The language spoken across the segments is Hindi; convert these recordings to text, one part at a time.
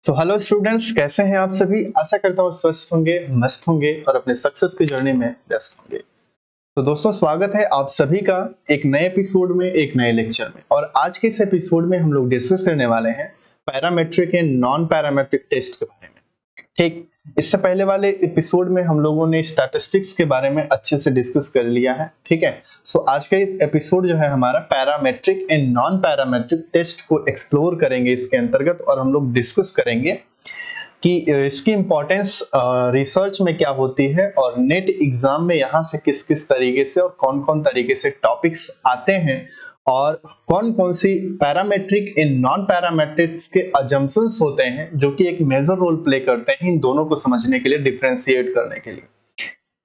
सो हेलो स्टूडेंट्स, कैसे हैं आप सभी। आशा करता हूँ स्वस्थ होंगे, मस्त होंगे और अपने सक्सेस की जर्नी में व्यस्त होंगे। तो दोस्तों, स्वागत है आप सभी का एक नए एपिसोड में, एक नए लेक्चर में। और आज के इस एपिसोड में हम लोग डिस्कस करने वाले हैं parametric and non parametric test के बारे में। ठीक, इससे पहले वाले एपिसोड में हम लोगों ने स्टैटिस्टिक्स के बारे में अच्छे से डिस्कस कर लिया है। ठीक है, सो आज का एपिसोड जो है हमारा parametric and non parametric test को एक्सप्लोर करेंगे इसके अंतर्गत, और हम लोग डिस्कस करेंगे कि इसकी इंपॉर्टेंस रिसर्च में क्या होती है और नेट एग्जाम में यहाँ से किस किस तरीके से और कौन कौन तरीके से टॉपिक्स आते हैं, और कौन कौन सी पैरामेट्रिक इन नॉन पैरामेट्रिक्स के अजम्पशंस होते हैं जो कि एक मेजर रोल प्ले करते हैं इन दोनों को समझने के लिए, डिफरेंशिएट करने के लिए।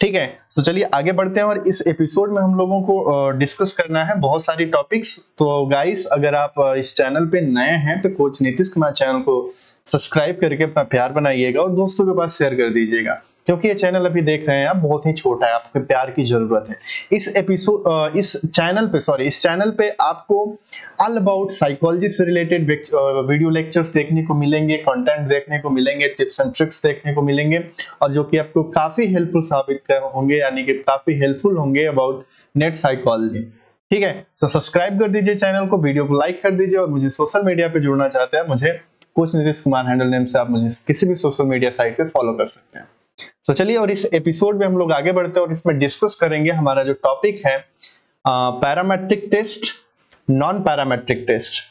ठीक है, तो चलिए आगे बढ़ते हैं। और इस एपिसोड में हम लोगों को डिस्कस करना है बहुत सारी टॉपिक्स। तो गाइस, अगर आप इस चैनल पे नए हैं तो कोच नीतीश कुमार चैनल को सब्सक्राइब करके अपना प्यार बनाइएगा और दोस्तों के पास शेयर कर दीजिएगा, क्योंकि ये चैनल अभी देख रहे हैं आप बहुत ही छोटा है, आपके प्यार की जरूरत है। इस चैनल पे आपको ऑल अबाउट साइकोलॉजी से रिलेटेड वीडियो लेक्चर्स देखने को मिलेंगे, कंटेंट देखने को मिलेंगे, टिप्स एंड ट्रिक्स देखने को मिलेंगे, और जो कि आपको काफी हेल्पफुल साबित होंगे, यानी कि काफी हेल्पफुल होंगे अबाउट नेट साइकोलॉजी। ठीक है, तो सब्सक्राइब कर दीजिए चैनल को, वीडियो को लाइक कर दीजिए, और मुझे सोशल मीडिया पे जुड़ना चाहते हैं, मुझे coach Nitish Kumar handle name से आप मुझे किसी भी सोशल मीडिया साइट पे फॉलो कर सकते हैं। तो चलिए, और इस एपिसोड में हम लोग आगे बढ़ते हैं और इसमें डिस्कस करेंगे हमारा जो टॉपिक है parametric test, non parametric test.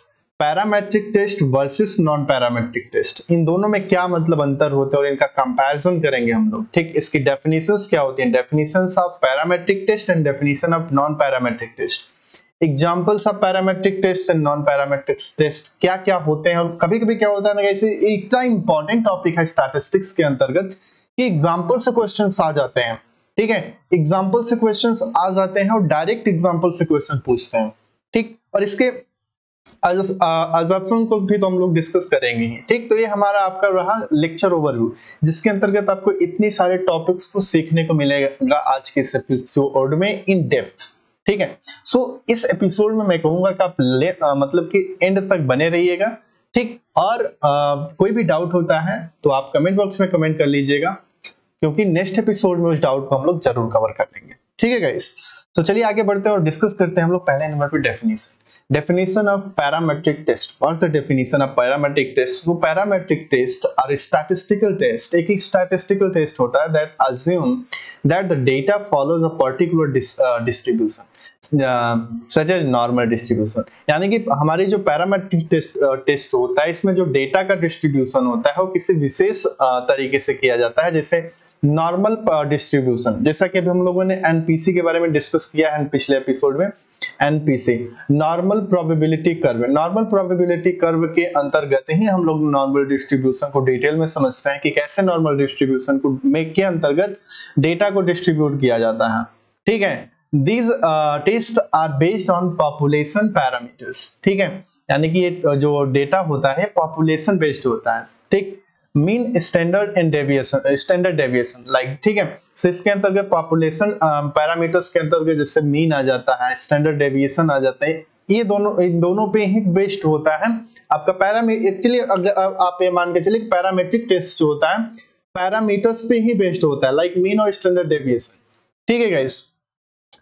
Parametric test versus non parametric test, इन दोनों में क्या मतलब अंतर होता है और इनका कंपैरिजन करेंगे हम लोग। ठीक, इसकी डेफिनेशंस क्या होती हैं, definitions of parametric test and definition of non parametric test, examples of parametric test and non parametric test क्या क्या होते हैं। और कभी कभी क्या होता है ना, ऐसे इतना इंपॉर्टेंट टॉपिक है स्टैटिस्टिक्स के अंतर्गत कि एग्जाम्पल से क्वेश्चंस आ जाते हैं। ठीक है, एग्जाम्पल से क्वेश्चंस आ जाते हैं और डायरेक्ट एग्जाम्पल से क्वेश्चन पूछते हैं। ठीक, और इसके अजम्पशन को भी तो हम लोग डिस्कस करेंगे ही। ठीक, तो ये हमारा आपका रहा लेक्चर ओवरव्यू, जिसके अंतर्गत आपको इतनी सारे टॉपिक्स को सीखने को मिलेगा आज के इस एपिसोड में इन डेप्थ। ठीक है, सो इस एपिसोड में मैं कहूंगा कि आप मतलब कि एंड तक बने रहिएगा। ठीक, और कोई भी डाउट होता है तो आप कमेंट बॉक्स में कमेंट कर लीजिएगा, क्योंकि नेक्स्ट एपिसोड में उस डाउट को हम लोग जरूर कवर कर लेंगे। ठीक है गाइस, तो चलिए आगे बढ़ते हैं और डिस्कस करते हैं हम लोग पहले नंबर पे definition of parametric test. What's the definition of parametric test? So parametric test are statistical test. एक स्टैटिस्टिकल टेस्ट होता है that assume that the data follows a particular distribution such as normal distribution. यानी कि हमारी जो पैरामेट्रिक टेस्ट होता है, इसमें जो डेटा का डिस्ट्रीब्यूशन होता है वो किसी विशेष तरीके से किया जाता है, जैसे नॉर्मल डिस्ट्रीब्यूशन। जैसा कि अभी हम लोगों ने एनपीसी के बारे में डिस्कस किया है पिछले एपिसोड में। NPC normal probability curve, normal probability curve के अंतर्गत ही हम लोग नॉर्मल डिस्ट्रीब्यूशन को डिटेल में समझते हैं कि कैसे नॉर्मल डिस्ट्रीब्यूशन को के अंतर्गत डेटा को डिस्ट्रीब्यूट किया जाता है। ठीक है, these tests are based on population parameters। ठीक है, यानी कि ये जो डेटा होता है पॉपुलेशन बेस्ड होता है। ठीक, mean standard and deviation like. ठीक है, सो इसके अंतर्गत पॉपुलेशन पैरामीटर्स के अंतर्गत जैसे मीन आ जाता है, स्टैंडर्ड डेविएशन आ जाता है, ये इन दोनों पे ही बेस्ड होता है आपका पैरामीटर। एक्चुअली अगर आप ये मान के चलिए पैरामेट्रिक टेस्ट जो होता है पैरामीटर्स पे ही बेस्ड होता है, लाइक मीन और स्टैंडर्ड डेविएशन। ठीक है गाइस,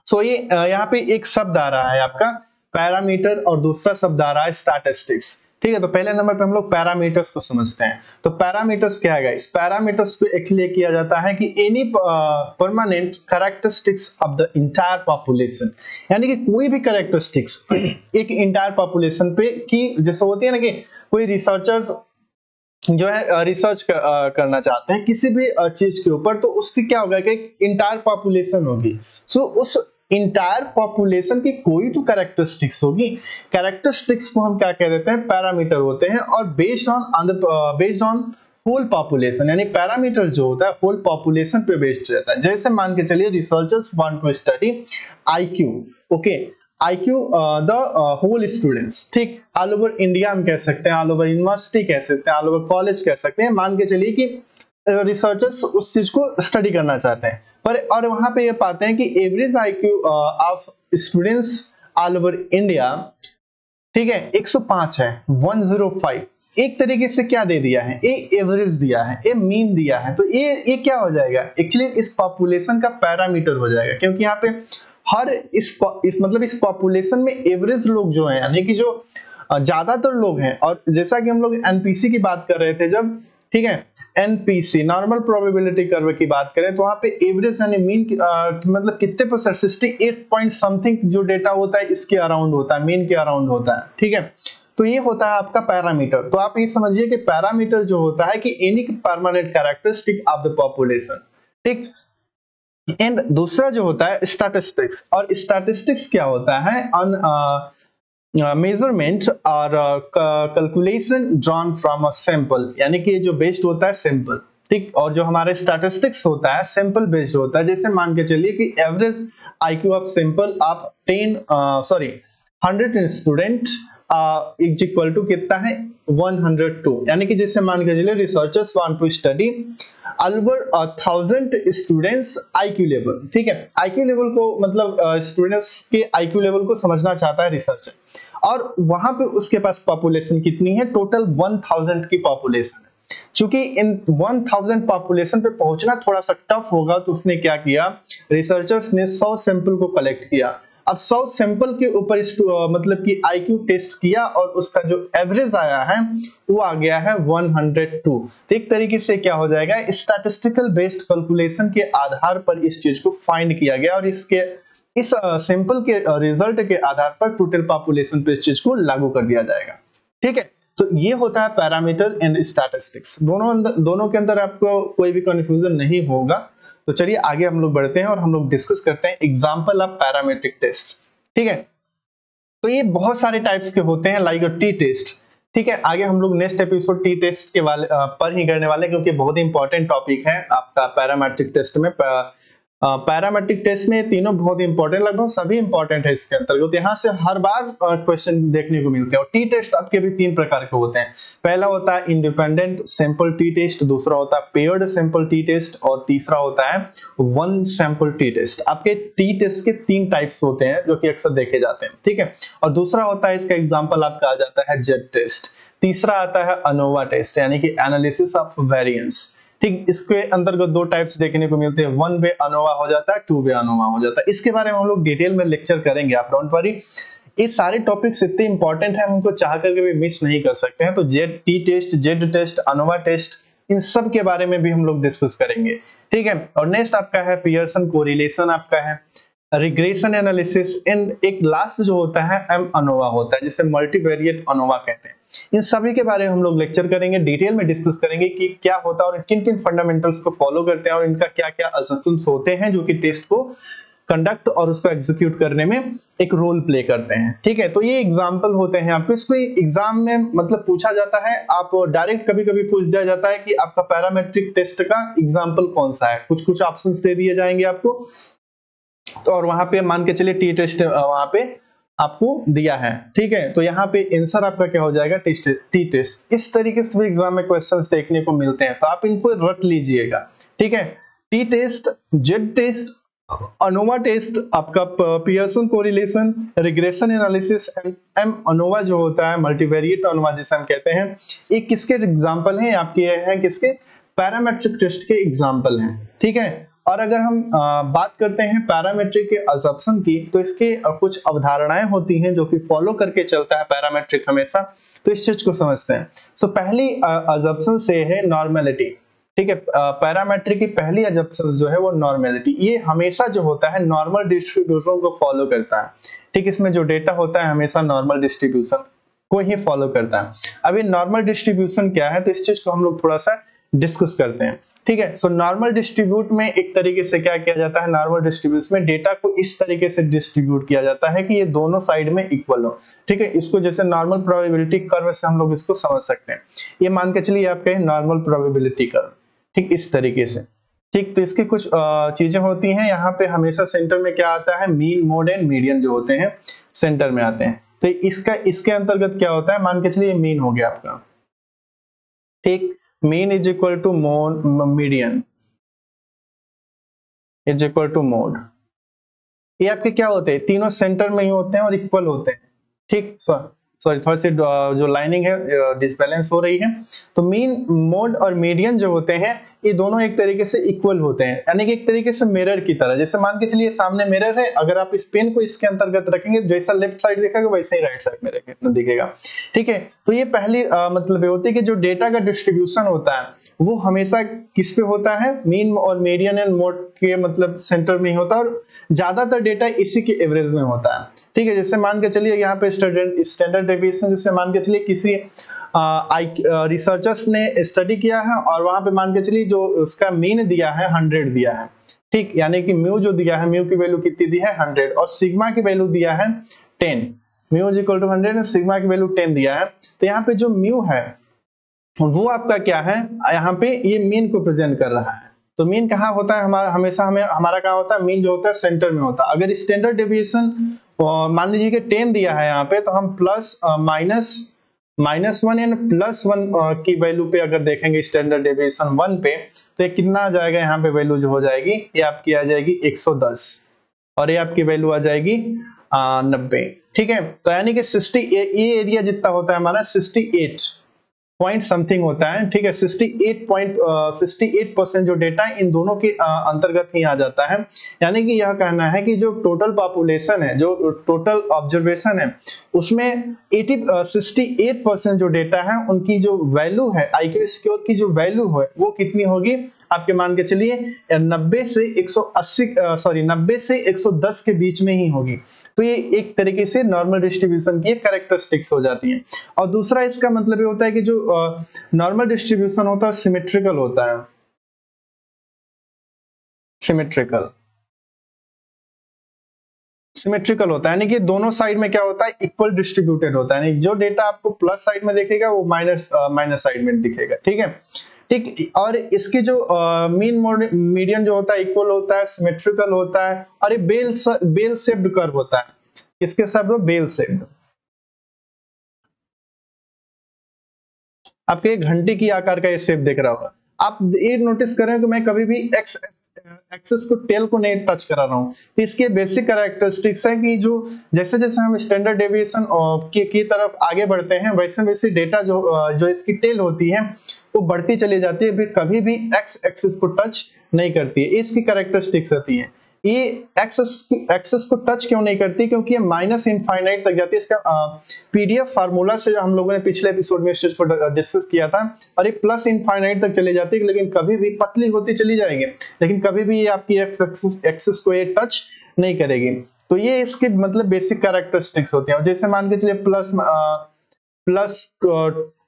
सो ये यहाँ पे एक शब्द आ रहा है आपका पैरामीटर और दूसरा शब्द आ रहा है स्टैटिस्टिक्स। ठीक है, तो पहले नंबर पे हम लोग पैरामीटर्स को समझते हैं। तो पैरामीटर्स क्या है गाइस? पैरामीटर्स को एक्चुअली किया जाता है कि any permanent characteristics of the entire population, यानी कि कोई भी कैरेक्टरिस्टिक्स एक इंटायर पॉपुलेशन पे की, जैसे होती है ना कि कोई रिसर्चर्स जो है रिसर्च करना चाहते हैं किसी भी चीज के ऊपर, तो उसकी क्या होगा कि एक इंटायर पॉपुलेशन होगी। सो उस इंटायर पॉपुलेशन की कोई तो कैरेक्टरिस्टिक्स होगी, कैरेक्टरिस्टिक्स को हम क्या कह देते हैं, पैरामीटर होते हैं, और बेस्ड ऑन होल पॉपुलेशन, यानी पैरामीटर जो होता है होल पॉपुलेशन पे बेस्ड रहता है। जैसे मान के चलिए researchers want to study IQ, okay, IQ the whole students. ठीक, ऑल ओवर इंडिया हम कह सकते हैं, ऑल ओवर यूनिवर्सिटी कह सकते हैं, ऑल ओवर कॉलेज कह सकते हैं। मान के चलिए कि रिसर्चर्स उस चीज को स्टडी करना चाहते हैं, पर और वहां पे ये पाते हैं कि average IQ of students all over India, ठीक है, 105 है, 105। एक तरीके से क्या दे दिया है, एक एवरेज दिया है, एक मीन दिया है, तो ये क्या हो जाएगा, एक्चुअली इस पॉपुलेशन का पैरामीटर हो जाएगा, क्योंकि यहाँ पे हर इस मतलब इस पॉपुलेशन में एवरेज लोग जो हैं, यानी कि जो ज्यादातर लोग हैं, और जैसा कि हम लोग एनपीसी की बात कर रहे थे जब, ठीक है, एनपीसी नॉर्मल प्रोबेबिलिटी कर्व की बात करें तो वहां पे एवरेज यानी मीन मतलब कितने परसेंट, 68 पॉइंट समथिंग जो डेटा होता है इसके अराउंड होता है, मीन के अराउंड होता है, ठीक है। तो ये होता है आपका पैरामीटर। तो आप ये समझिए कि पैरामीटर जो होता है कि any permanent characteristic of the population, ठीक। एंड दूसरा जो होता है स्टैटिस्टिक्स, और स्टैटिस्टिक्स क्या होता है, मेजरमेंट और calculation drawn from a sample, यानी कि जो बेस्ड होता है सैंपल, ठीक। और जो हमारे स्टैटिस्टिक्स होता है सैंपल बेस्ड होता है। जैसे मान के चलिए कि average IQ of sample of 100 student is equal to कितना है, 102, यानी कि जैसे मान के चलिए researchers want to study over 1000 students IQ level, ठीक है। आईक्यू लेवल को मतलब स्टूडेंट्स के आईक्यू लेवल को समझना चाहता है रिसर्चर, और वहां पे उसके पास पॉपुलेशन कितनी है, टोटल 1000 की पॉपुलेशन है। चूंकि इन 1000 पॉपुलेशन पे पहुंचना थोड़ा सा टफ होगा, तो उसने क्या किया, रिसर्चर्स ने 100 सैंपल को कलेक्ट किया। अब 100 सैंपल के ऊपर मतलब कि आईक्यू टेस्ट किया, और उसका जो एवरेज आया है वो आ गया है 102। तो एक तरीके से क्या हो जाएगा, स्टैटिस्टिकल बेस्ड कैलकुलेशन के आधार पर इस चीज को फाइंड किया गया, और इस सैंपल के रिजल्ट के आधार पर टोटल पॉपुलेशन पे इस चीज को लागू कर दिया जाएगा, ठीक है। तो ये होता है पैरामीटर एंड स्टैटिस्टिक्स। दोनों के अंदर आपको कोई भी कंफ्यूजन नहीं होगा। तो चलिए आगे हम लोग बढ़ते हैं और हम लोग डिस्कस करते हैं एग्जांपल ऑफ पैरामीट्रिक टेस्ट, ठीक है। तो ये बहुत सारे टाइप्स के होते हैं, लाइक टी टेस्ट, ठीक है। आगे हम लोग नेक्स्ट एपिसोड टी टेस्ट के वाले पर ही करने वाले हैं, क्योंकि बहुत ही इंपॉर्टेंट टॉपिक है आपका पैरामीट्रिक टेस्ट में। पैरामीट्रिक टेस्ट में तीनों बहुत ही इंपॉर्टेंट, लगभग सभी इंपॉर्टेंट है इसके अंतर्गत, यहाँ से हर बार क्वेश्चन देखने को मिलते हैं। और टी टेस्ट आपके भी 3 प्रकार के होते हैं। पहला होता है इंडिपेंडेंट सैंपल टी टेस्ट, दूसरा होता है पेयर्ड सैंपल टी टेस्ट, और तीसरा होता है वन सैंपल टी टेस्ट। आपके टी टेस्ट के 3 टाइप्स होते हैं जो कि अक्सर देखे जाते हैं, ठीक है। और दूसरा होता है, इसका एग्जाम्पल आपका आ जाता है जेड टेस्ट। तीसरा आता है अनोवा टेस्ट, यानी कि एनालिसिस ऑफ वेरिएंस, ठीक। इसके अंतर्गत 2 टाइप्स देखने को मिलते हैं, 1 वे अनोवा हो जाता है, 2 वे अनोवा हो जाता है। इसके बारे में हम लोग डिटेल में लेक्चर करेंगे, आप डोंट वरी। ये सारे टॉपिक्स इतने इंपॉर्टेंट हैं, हम इनको चाह करके भी मिस नहीं कर सकते हैं। तो Z T test, Z test, ANOVA test, इन सब के बारे में भी हम लोग डिस्कस करेंगे, ठीक है। और नेक्स्ट आपका है पियर्सन कोरिलेशन, आपका है रिग्रेशन एनालिसिस, एंड एक लास्ट जो होता है एम अनोवा होता है, जिसे मल्टीवेरिएट अनोवा कहते हैं। इन सभी के बारे में हम लोग लेक्चर करेंगे, डिटेल में डिस्कस करेंगे कि क्या होता है और किन किन फंडामेंटल्स को फॉलो करते हैं, और इनका क्या क्या असम्पशंस होते हैं जो कि टेस्ट को कंडक्ट और उसको एग्जीक्यूट करने में एक रोल प्ले करते हैं, ठीक है। तो ये एग्जाम्पल होते हैं आपको, इसको एग्जाम में मतलब पूछा जाता है, आप डायरेक्ट कभी कभी पूछ दिया जाता है कि आपका पैरामेट्रिक टेस्ट का एग्जाम्पल कौन सा है, कुछ कुछ ऑप्शंस दे दिए जाएंगे आपको। तो और वहां पे मान के चलिए टी टेस्ट वहां पे आपको दिया है, ठीक है। तो यहाँ पे आंसर आपका क्या हो जाएगा, टी टेस्ट। इस तरीके से भी एग्जाम में क्वेश्चंस देखने को मिलते हैं, तो आप इनको रट लीजिएगा, ठीक है। T test, Z test, ANOVA test, आपका Pearson correlation, regression analysis, MANOVA जो होता है मल्टीवेरिएट अनोवा जिसे हम कहते हैं, ये किसके एग्जाम्पल हैं, आपके हैं किसके, पैरामेट्रिक टेस्ट के एग्जाम्पल हैं, ठीक है। और अगर हम बात करते हैं पैरामेट्रिक के असम्पशन की, तो इसके कुछ अवधारणाएं होती हैं जो कि फॉलो करके चलता है पैरामेट्रिक हमेशा। तो इस चीज को समझते हैं। तो पहली असम्पशन से है नॉर्मेलिटी, ठीक है। पैरामेट्रिक की पहली असम्पशन जो है वो नॉर्मेलिटी, ये हमेशा जो होता है नॉर्मल डिस्ट्रीब्यूशन को फॉलो करता है, ठीक। इसमें जो डेटा होता है हमेशा नॉर्मल डिस्ट्रीब्यूशन को ही फॉलो करता है। अब ये नॉर्मल डिस्ट्रीब्यूशन क्या है, तो इस चीज को हम लोग थोड़ा सा डिस्कस करते हैं, ठीक है। सो नॉर्मल डिस्ट्रीब्यूट में एक तरीके से क्या किया जाता है, नॉर्मल डिस्ट्रीब्यूशन में डेटा को इस तरीके से डिस्ट्रीब्यूट किया जाता है कि ये दोनों साइड में इक्वल हो, ठीक है। इसको जैसे नॉर्मल प्रोबेबिलिटी कर्व से हम लोग इसको समझ सकते हैं। ये मान के चलिए आपके नॉर्मल प्रोबेबिलिटी कर्व, ठीक, इस तरीके से, ठीक। तो इसके कुछ चीजें होती हैं, यहाँ पे हमेशा सेंटर में क्या आता है, मीन, मोड एंड मीडियन जो होते हैं सेंटर में आते हैं। तो इसके अंतर्गत क्या होता है, मान के चलिए मीन हो गया आपका, ठीक। Mean is equal to median is equal to mode. ये आपके क्या होते हैं, तीनों सेंटर में ही होते हैं और इक्वल होते हैं, ठीक। सॉरी थोड़ी सी जो लाइनिंग है डिसबैलेंस हो रही है। तो मीन, मोड और मीडियन जो होते हैं ये दोनों एक तरीके से इक्वल होते हैं, यानी कि एक तरीके से मिरर की तरह। जैसे मान के चलिए सामने मिरर है, अगर आप इस पेन को इसके अंतर्गत रखेंगे, जैसा लेफ्ट साइड दिखेगा वैसे ही राइट साइड में दिखेगा। ठीक है, तो ये पहली मतलब ये होती है कि जो डेटा का डिस्ट्रीब्यूशन होता है वो हमेशा किस पे होता है, मीन और मीडियन एंड मोड के मतलब सेंटर में ही होता है, और ज्यादातर डेटा इसी के एवरेज में होता है। ठीक है, जैसे मान के चलिए यहाँ पे स्टैंडर्ड डेविएशन, जैसे मान के चलिए किसी रिसर्चर्स ने स्टडी किया है और वहां पे मान के चलिए जो उसका मीन दिया है 100 दिया है। ठीक, यानी कि म्यू जो दिया है, म्यू की वैल्यू कितनी दी है 100, और सिग्मा की वैल्यू दिया है 10। म्यू इज इक्वल टू 100 और सिग्मा की वैल्यू 10 दिया है। तो यहाँ पे जो म्यू है वो आपका क्या है, यहाँ पे ये मीन को प्रेजेंट कर रहा है। तो मीन कहाँ होता है हमारा, हमेशा हमारा कहाँ होता है, मीन जो होता है सेंटर में होता है। अगर स्टैंडर्ड डेविएशन मान लीजिए कि 10 दिया है यहाँ पे, तो हम प्लस -1 एंड +1 की वैल्यू पे अगर देखेंगे स्टैंडर्ड डेविएशन 1 पे, तो ये कितना आ जाएगा, यहाँ पे वैल्यू जो हो जाएगी ये आपकी आ जाएगी 110 और ये आपकी वैल्यू आ जाएगी 90। ठीक है, तो यानी कि 60 ये एरिया जितना होता है हमारा 68 पॉइंट समथिंग होता है। ठीक है, 68% जो डेटा इन दोनों के अंतर्गत ही आ जाता है। यानी कि यह कहना है कि जो टोटल पॉपुलेशन है, जो टोटल ऑब्जर्वेशन है, उसमें 68% जो डेटा है उनकी जो वैल्यू है, आईक्यू स्कोर की जो वैल्यू है वो कितनी होगी, आपके मान के चलिए 90 से 110 के बीच में ही होगी। तो ये एक तरीके से नॉर्मल डिस्ट्रीब्यूशन की कैरेक्टरिस्टिक्स हो जाती हैं। और दूसरा इसका मतलब ये होता है कि जो नॉर्मल डिस्ट्रीब्यूशन होता है सिमेट्रिकल होता है, सिमेट्रिकल होता है, यानी कि दोनों साइड में क्या होता है, इक्वल डिस्ट्रीब्यूटेड होता है। यानी जो डेटा आपको प्लस साइड में दिखेगा वो माइनस साइड में दिखेगा। ठीक है, ठीक, और इसकी जो मीन मीडियन जो होता है इक्वल होता है, सिमेट्रिकल होता है, और ये बेल शेप्ड कर्व होता है। किसके साथ, बेल शेप्ड। आपके एक घंटे की आकार का ये शेप दिख रहा होगा। आप ये नोटिस करें कि मैं कभी भी एक्स एक्सेस को टेल को नहीं टच करा रहा हूँ। तो इसके बेसिक कैरेक्टरिस्टिक्स है कि जो जैसे जैसे हम स्टैंडर्ड डेविएशन की तरफ आगे बढ़ते हैं, वैसे वैसे डेटा जो इसकी टेल होती है वो बढ़ती चली जाती है, फिर कभी भी एक्स एक्सिस को टच नहीं करती है। इसकी कैरेक्टरिस्टिक्स होती है। ये एक्सेस को टच क्यों नहीं करती, क्योंकि ये माइनस इनफाइनाइट तक जाती है। इसका पीडीएफ फार्मूला से हम लोगों ने पिछले एपिसोड में इस चीज को डिस्कस किया था, और ये प्लस इनफाइनाइट तक चली जाती है, लेकिन कभी भी पतली होती चली जाएगी, लेकिन कभी भी ये आपकी एक्सेस को ये टच नहीं करेगी। तो ये इसके मतलब बेसिक कैरेक्टरिस्टिक्स होती हैं। जैसे मान के चलिए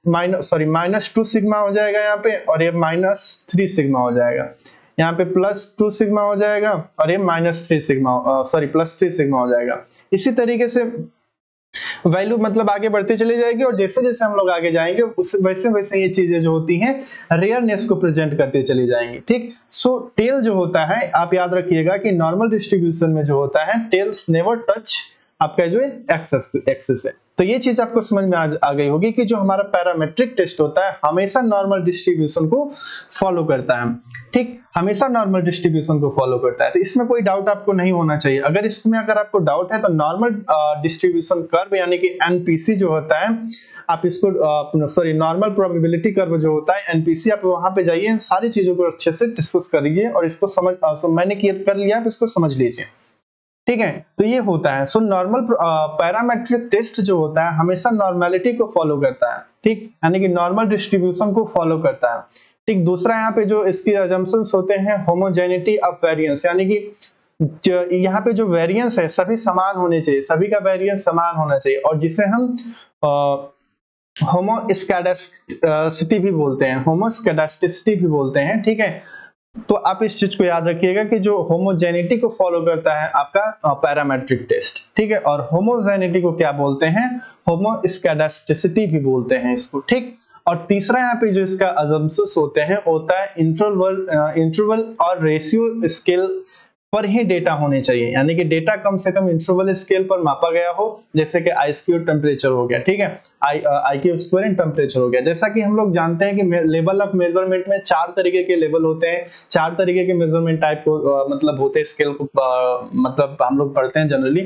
-2 सिग्मा हो जाएगा यहाँ पे, और ये -3 सिग्मा हो जाएगा। यहाँ पे +2 सिग्मा हो जाएगा और ये -3 सिग्मा +3 सिग्मा हो जाएगा। इसी तरीके से वैल्यू मतलब आगे बढ़ती चली जाएगी, और जैसे जैसे हम लोग आगे जाएंगे वैसे वैसे ये चीजें जो होती हैं रेयरनेस को प्रेजेंट करती चली जाएंगी। ठीक, सो टेल जो होता है, आप याद रखिएगा कि नॉर्मल डिस्ट्रीब्यूशन में जो होता है टेल्स नेवर टच आपका जो एक्सेस है। तो ये चीज आपको समझ में आ गई होगी कि जो हमारा पैरामेट्रिक टेस्ट होता है हमेशा नॉर्मल डिस्ट्रीब्यूशन को फॉलो करता है। ठीक, हमेशा नॉर्मल डिस्ट्रीब्यूशन को फॉलो करता है। तो इसमें कोई डाउट आपको नहीं होना चाहिए। अगर आपको डाउट है तो नॉर्मल डिस्ट्रीब्यूशन कर्व यानी कि एनपीसी जो होता है, आप इसको नॉर्मल प्रोबेबिलिटी कर्व जो होता है एनपीसी, आप वहां पे जाइए, सारी चीजों को अच्छे से डिस्कस करिए और इसको मैंने कर लिया, आप इसको समझ लीजिए। ठीक है, तो ये होता है। सो नॉर्मल पैरामेट्रिक टेस्ट जो होता है हमेशा नॉर्मेलिटी को फॉलो करता है। ठीक, यानी कि नॉर्मल डिस्ट्रीब्यूशन को फॉलो करता है। ठीक, दूसरा यहाँ पे जो इसकी अजम्पशंस होते हैं होमोजेनिटी ऑफ वेरिएंस, यानी कि यहाँ पे जो वेरिएंस है सभी समान होने चाहिए, सभी का वेरिएंस समान होना चाहिए, और जिसे हम होमोस्कैडास्टिसिटी भी बोलते हैं, होमोस्कैडास्टिसिटी भी बोलते हैं। ठीक है, तो आप इस चीज को याद रखिएगा कि जो होमोजेनिटी को फॉलो करता है आपका पैरामेट्रिक टेस्ट। ठीक है, और होमोजेनिटी को क्या बोलते हैं, होमोस्कैडास्टिसिटी भी बोलते हैं इसको। ठीक, और तीसरा यहाँ पे जो इसका अजम्पशंस होते हैं होता है इंटरवल और रेशियो स्केल पर ही डेटा होने चाहिए, यानी कि डेटा कम से कम इंटरवल स्केल पर मापा गया हो, जैसे कि आई स्क्वायर टेम्परेचर हो गया, ठीक है, I Q square and temperature हो गया। जैसा कि हम लोग जानते हैं कि लेवल ऑफ मेजरमेंट में 4 तरीके के लेवल होते हैं, 4 तरीके के मेजरमेंट टाइप को मतलब होते हैं स्केल को मतलब हम लोग पढ़ते हैं जनरली।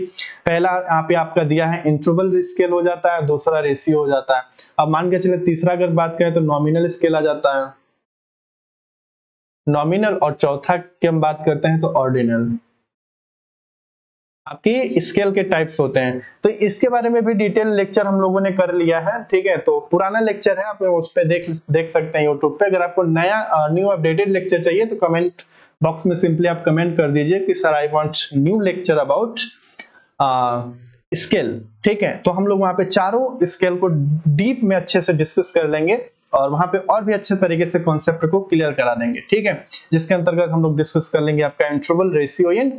पहला यहाँ पे आपका दिया है इंटरवल स्केल हो जाता है, दूसरा रेशियो हो जाता है। अब मान के चले तीसरा अगर बात करें तो नॉमिनल स्केल आ जाता है, नॉमिनल, और चौथा की हम बात करते हैं तो ऑर्डिनल। आपके स्केल के टाइप्स होते हैं, तो इसके बारे में भी डिटेल लेक्चर हम लोगों ने कर लिया है, ठीक है। तो पुराना लेक्चर है, आप उस पे देख सकते हैं यूट्यूब पे। अगर आपको नया न्यू अपडेटेड लेक्चर चाहिए तो कमेंट बॉक्स में सिंपली आप कमेंट कर दीजिए कि sir I want new lecture about scale, ठीक है। तो हम लोग वहां पे चारों स्केल को डीप में अच्छे से डिस्कस कर लेंगे और वहां पे और भी अच्छे तरीके से कॉन्सेप्ट को क्लियर करा देंगे, ठीक है। जिसके अंतर्गत हम लोग डिस्कस कर लेंगे आपका interval, ratio and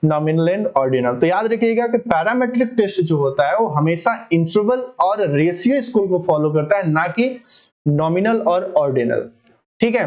nominal and ordinal. तो याद रखिएगा कि पैरामेट्रिक टेस्ट जो होता है वो हमेशा इंटरवल और रेशियो स्केल को फॉलो करता है, ना कि नॉमिनल और ऑर्डिनल, ठीक है।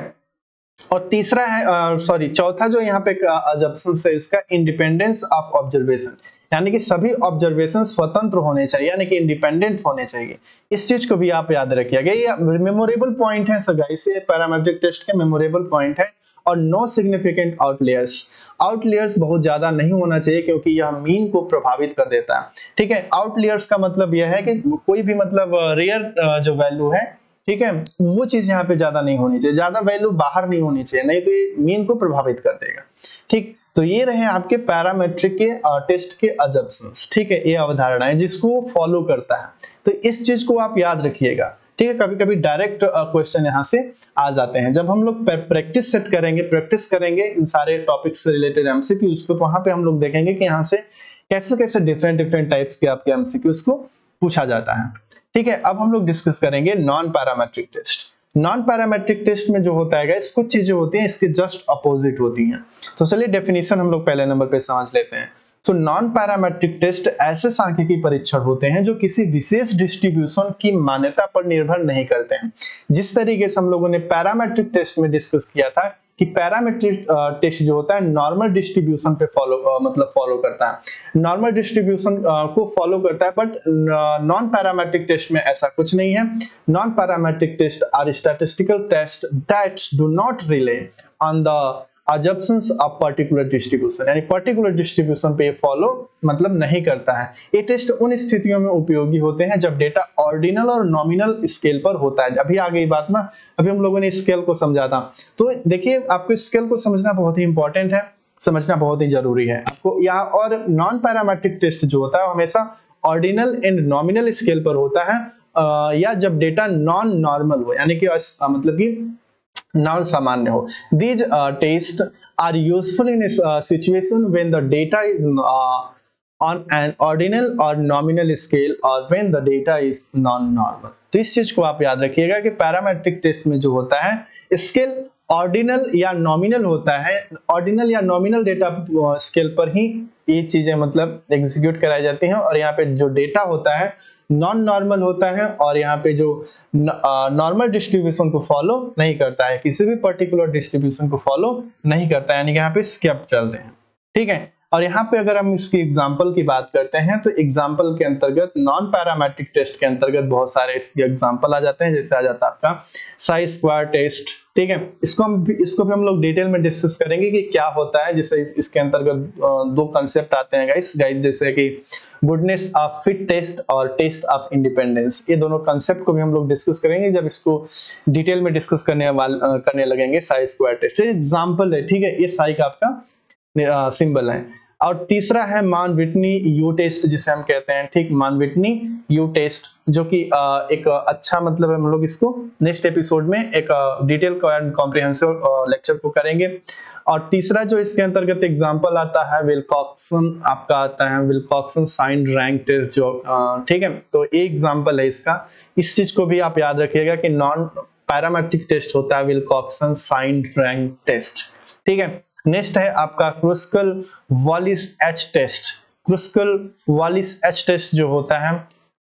और तीसरा है चौथा जो यहाँ पे अजम्पशन है इसका, इंडिपेंडेंस ऑफ ऑब्जर्वेशन, यानी कि सभी ऑब्जर्वेशन स्वतंत्र होने चाहिए, यानी कि इंडिपेंडेंट होने चाहिए। इस चीज को भी आप याद रखिएगा, ये मेमोरेबल पॉइंट है सर, इसे पैरामेट्रिक टेस्ट के मेमोरेबल पॉइंट है। और नो सिग्निफिकेंट आउटलेयर्स, आउटलेयर्स बहुत ज्यादा नहीं होना चाहिए क्योंकि यह मीन को प्रभावित कर देता है, ठीक है। आउटलेयर्स का मतलब यह है कि कोई भी मतलब रेयर जो वैल्यू है, ठीक है, वो चीज यहाँ पे ज्यादा नहीं होनी चाहिए, ज्यादा वैल्यू बाहर नहीं होनी चाहिए, नहीं तो ये मीन को प्रभावित कर देगा, ठीक। तो ये रहे आपके पैरामेट्रिक के टेस्ट के अजम्पशंस, ठीक है, ये अवधारणा है जिसको फॉलो करता है। तो इस चीज को आप याद रखिएगा, ठीक है। कभी कभी डायरेक्ट क्वेश्चन यहाँ से आ जाते हैं। जब हम लोग प्रैक्टिस सेट करेंगे, प्रैक्टिस करेंगे इन सारे टॉपिक्स से रिलेटेड एमसीक्यूज को, तो वहां पे हम लोग देखेंगे कि यहाँ से कैसे कैसे डिफरेंट टाइप्स के आपके एमसीक्यूज को पूछा जाता है, ठीक है। अब हम लोग डिस्कस करेंगे non parametric test. Non parametric test में जो होता है गाइस, कुछ चीजें होती हैं इसके जस्ट अपोजिट होती हैं। तो चलिए डेफिनेशन हम लोग पहले नंबर पे समझ लेते हैं। सो नॉन पैरामेट्रिक टेस्ट ऐसे सांख्यिकी परीक्षण होते हैं जो किसी विशेष डिस्ट्रीब्यूशन की मान्यता पर निर्भर नहीं करते हैं। जिस तरीके से हम लोगों ने पैरामेट्रिक टेस्ट में डिस्कस किया था कि पैरामेट्रिक टेस्ट जो होता है नॉर्मल डिस्ट्रीब्यूशन पे फॉलो करता है, नॉर्मल डिस्ट्रीब्यूशन को फॉलो करता है, बट नॉन पैरामेट्रिक टेस्ट में ऐसा कुछ नहीं है। Non parametric test are statistical test that do not rely on the assumptions of particular distribution, यानी पर्टिकुलर डिस्ट्रीब्यूशन पे फॉलो मतलब नहीं करता है। ये टेस्ट उन स्थितियों में उपयोगी होते हैं जब डेटा ऑर्डिनल और नॉमिनल स्केल पर होता है। अभी आ गई बात ना, अभी हम लोगों ने स्केल को समझा था। तो देखिए आपको स्केल को समझना बहुत ही इंपॉर्टेंट है, समझना बहुत ही जरूरी है आपको यहाँ। और नॉन पैरामेट्रिक टेस्ट जो होता है हमेशा ऑर्डिनल एंड नॉमिनल स्केल पर होता है, या जब डेटा नॉन नॉर्मल हो, यानी कि मतलब कि नॉन सामान्य हो। These tests are useful in a situation when the data is on an ordinal or nominal scale or when the data is non-normal। तो इस चीज को आप याद रखिएगा कि पैरामेट्रिक टेस्ट में जो होता है स्केल ऑर्डिनल या नॉमिनल होता है, ऑर्डिनल या नॉमिनल डेटा स्केल पर ही ये चीजें मतलब एग्जीक्यूट कराई जाती हैं। और यहाँ पे जो डेटा होता है नॉन नॉर्मल होता है और यहाँ पे जो नॉर्मल डिस्ट्रीब्यूशन को फॉलो नहीं करता है, किसी भी पर्टिकुलर डिस्ट्रीब्यूशन को फॉलो नहीं करता है, यानी कि यहाँ पे स्किप चलते हैं, ठीक है। और यहाँ पे अगर हम इसकी एग्जांपल की बात करते हैं तो एग्जांपल के अंतर्गत नॉन पैरामेट्रिक टेस्ट के अंतर्गत बहुत सारे इसके एग्जांपल आ जाते हैं। जैसे आ जाता है आपका साई स्क्वायर टेस्ट, ठीक है। इसको भी हम लोग डिटेल में डिस्कस करेंगे कि क्या होता है। जैसे इसके अंतर्गत दो कंसेप्ट आते हैं गाइस, जैसे कि गुडनेस ऑफ फिट टेस्ट और टेस्ट ऑफ इंडिपेंडेंस। ये दोनों कंसेप्ट को भी हम लोग डिस्कस करेंगे जब इसको डिटेल में डिस्कस करने लगेंगे। साई स्क्वायर टेस्ट एग्जाम्पल है, ठीक है, ये साई का आपका सिंबल है। और तीसरा है मान विटनी यू टेस्ट जिसे हम कहते हैं, ठीक, मान विटनी यू टेस्ट, जो कि एक अच्छा मतलब हम लोग इसको नेक्स्ट एपिसोड में एक डिटेल एंड कॉम्प्रिहेंसिव लेक्चर को करेंगे। और तीसरा जो इसके अंतर्गत एग्जांपल आता है विल्कॉक्सन, आपका आता है विल्कॉक्सन साइन रैंक टेस्ट, जो ठीक है। तो ये एग्जांपल है इसका, इस चीज को भी आप याद रखिएगा कि नॉन पैरामेट्रिक टेस्ट होता है विल्कॉक्सन साइन रैंक टेस्ट, ठीक है। नेक्स्ट है आपका Kruskal Wallis H test. Kruskal Wallis H test जो होता है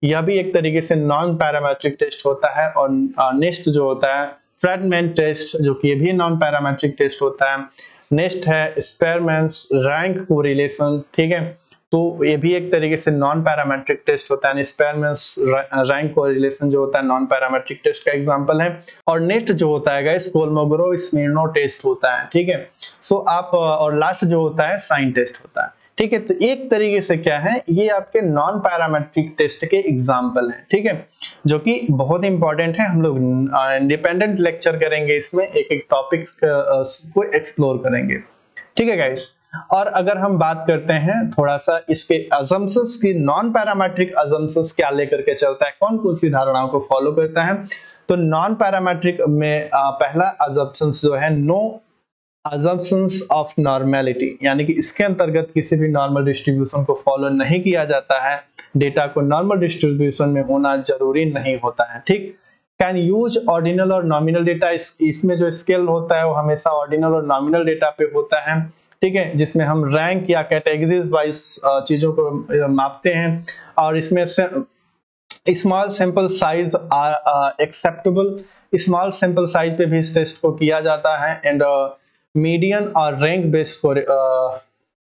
यह भी एक तरीके से नॉन पैरामेट्रिक टेस्ट होता है। और नेक्स्ट जो होता है फ्रेडमैन टेस्ट जो कि ये भी नॉन पैरामेट्रिक टेस्ट होता है। नेक्स्ट है स्पेयरमैन्स रैंक कोरिलेशन, ठीक है, तो ये भी एक तरीके से नॉन पैरामेट्रिक टेस्ट होता है। स्पेयरमैन्स रैंक कोरिलेशन जो होता है नॉन पैरामेट्रिक टेस्ट का एग्जांपल है। और नेक्स्ट जो होता है गाइस कोलमोग्रोव स्मिर्नोव टेस्ट होता है, ठीक है। सो आप और लास्ट जो होता है साइन टेस्ट होता है, ठीक है। तो एक तरीके से क्या है, ये आपके नॉन पैरामेट्रिक टेस्ट के एग्जांपल हैं, ठीक है, जो कि बहुत इंपॉर्टेंट है। हम लोग इंडिपेंडेंट लेक्चर करेंगे, इसमें एक एक टॉपिक्स को एक्सप्लोर करेंगे, ठीक है गाइस। और अगर हम बात करते हैं थोड़ा सा इसके अजम्पशंस की, नॉन पैरामेट्रिक अजम्पशंस क्या लेकर के चलता है, कौन कौन सी धारणाओं को फॉलो करता है, तो नॉन पैरामेट्रिक में पहला अजम्पशंस जो है नो assumptions of normality, यानी कि इसके अंतर्गत किसी भी नॉर्मल डिस्ट्रीब्यूशन को फॉलो नहीं किया जाता है। डेटा को नॉर्मल डिस्ट्रीब्यूशन में होना जरूरी नहीं होता है, ठीक। कैन यूज ऑर्डिनल और नॉमिनल डेटा, इसमें जो स्केल होता है वो हमेशा ऑर्डिनल और नॉमिनल डेटा पे होता है, ठीक है, जिसमें हम रैंक या कैटेगरीज वाइज चीजों को मापते हैं। और इसमें small sample size acceptable, small sample size पे भी इस टेस्ट को किया जाता है। एंड मीडियन और रैंक बेस्ड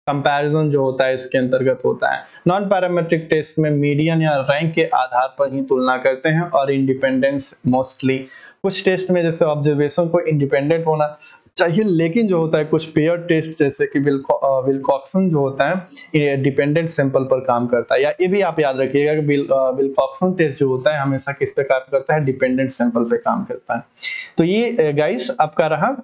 कंपैरिजन जो होता है इसके अंतर्गत होता है। नॉन पैरामेट्रिक टेस्ट में मीडियन या रैंक के आधार पर ही तुलना करते हैं। और इंडिपेंडेंस मोस्टली, कुछ टेस्ट में जैसे ऑब्जर्वेशन को इंडिपेंडेंट होना चाहिए, लेकिन जो होता है कुछ पेयर टेस्ट जैसे कि विल्कॉक्सन जो होता है डिपेंडेंट सैंपल पर काम करता है। या ये भी आप याद रखिएगा कि विल्कॉक्सन टेस्ट जो होता है हमेशा किस पे काम करता है, डिपेंडेंट सैंपल पे काम करता है। तो ये गाइस आपका रहा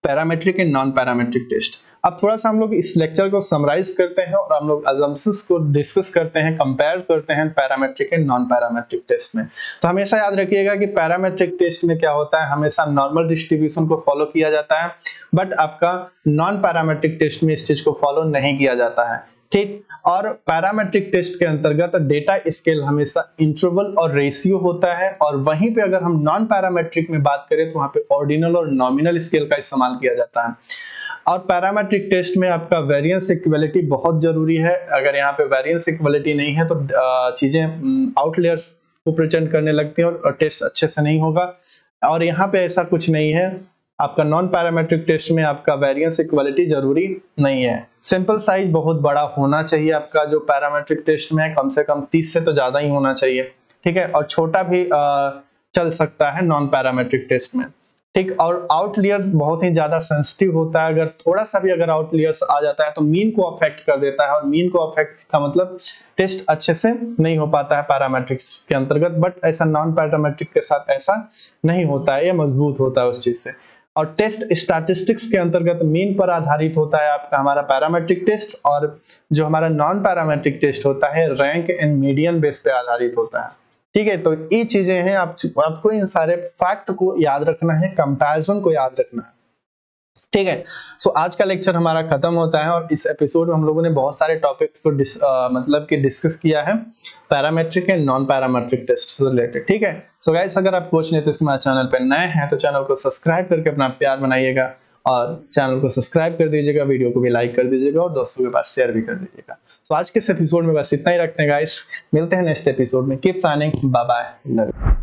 parametric and non parametric test. अब थोड़ा सा हम लोग इस लेक्चर को समराइज करते हैं और हम लोग अजम्पशंस को डिस्कस करते हैं, कंपेयर करते हैं parametric and non parametric test में। तो हमेशा याद रखिएगा कि पैरामेट्रिक टेस्ट में क्या होता है, हमेशा नॉर्मल डिस्ट्रीब्यूशन को फॉलो किया जाता है, बट आपका नॉन पैरामेट्रिक टेस्ट में इस चीज को फॉलो नहीं किया जाता है, ठीक। और पैरामेट्रिक टेस्ट के अंतर्गत डेटा स्केल हमेशा इंटरवल और रेशियो होता है। और वहीं पे अगर हम नॉन पैरामेट्रिक में बात करें तो वहां पे ऑर्डिनल और नॉमिनल स्केल का इस्तेमाल किया जाता है। और पैरामेट्रिक टेस्ट में आपका वेरिएंस इक्वलिटी बहुत जरूरी है। अगर यहाँ पे वेरिएंस इक्वलिटी नहीं है तो चीजें आउटलेयर्स को प्रेजेंट करने लगती हैं और टेस्ट अच्छे से नहीं होगा। और यहाँ पे ऐसा कुछ नहीं है, आपका नॉन पैरामेट्रिक टेस्ट में आपका वेरिएंस इक्वलिटी जरूरी नहीं है। सैंपल साइज बहुत बड़ा होना चाहिए आपका जो पैरामेट्रिक टेस्ट में है, कम से कम 30 से तो ज्यादा ही होना चाहिए, ठीक है। और छोटा भी चल सकता है नॉन पैरामेट्रिक टेस्ट में, ठीक। और आउटलियर्स बहुत ही ज्यादा सेंसिटिव होता है, अगर थोड़ा सा भी अगर आउटलियर्स आ जाता है तो मीन को अफेक्ट कर देता है। और मीन को अफेक्ट का मतलब टेस्ट अच्छे से नहीं हो पाता है पैरामेट्रिक के अंतर्गत, बट ऐसा नॉन पैरामेट्रिक के साथ ऐसा नहीं होता है, ये मजबूत होता है उस चीज से। और टेस्ट स्टैटिस्टिक्स के अंतर्गत मीन पर आधारित होता है आपका हमारा पैरामेट्रिक टेस्ट, और जो हमारा नॉन पैरामेट्रिक टेस्ट होता है रैंक एंड मीडियन बेस पे आधारित होता है, ठीक है। तो ये चीजें हैं, आपको इन सारे फैक्ट को याद रखना है, कंपैरिजन को याद रखना है, ठीक है। सो आज का लेक्चर हमारा खत्म होता है और इस एपिसोड में हम लोगों ने बहुत सारे टॉपिक्स को मतलब कि डिस्कस किया है parametric and non parametric test से रिलेटेड, ठीक है। सो गाइस अगर आप कोच नहीं तो इसमें चैनल पर नए हैं तो चैनल को सब्सक्राइब करके अपना प्यार बनाइएगा, और चैनल को सब्सक्राइब कर दीजिएगा, वीडियो को भी लाइक कर दीजिएगा और दोस्तों के पास शेयर भी कर दीजिएगा। तो आज के इस एपिसोड में बस इतना ही रखते हैं गाइस, मिलते हैं नेक्स्ट एपिसोड में। Keep signing, bye bye.